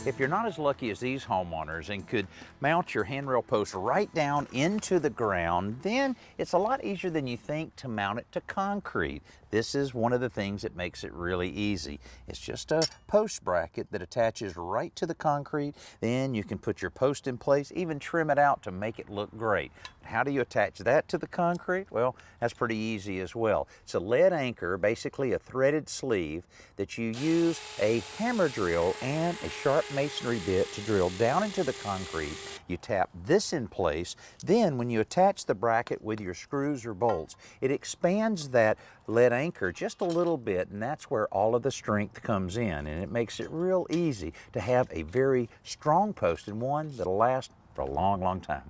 If you're not as lucky as these homeowners and could mount your handrail post right down into the ground, then it's a lot easier than you think to mount it to concrete. This is one of the things that makes it really easy. It's just a post bracket that attaches right to the concrete. Then you can put your post in place, even trim it out to make it look great. How do you attach that to the concrete? Well, that's pretty easy as well. It's a lead anchor, basically a threaded sleeve that you use a hammer drill and a sharp masonry bit to drill down into the concrete. You tap this in place. Then when you attach the bracket with your screws or bolts, it expands that lead anchor just a little bit, and that's where all of the strength comes in, and it makes it real easy to have a very strong post and one that'll last for a long, long time.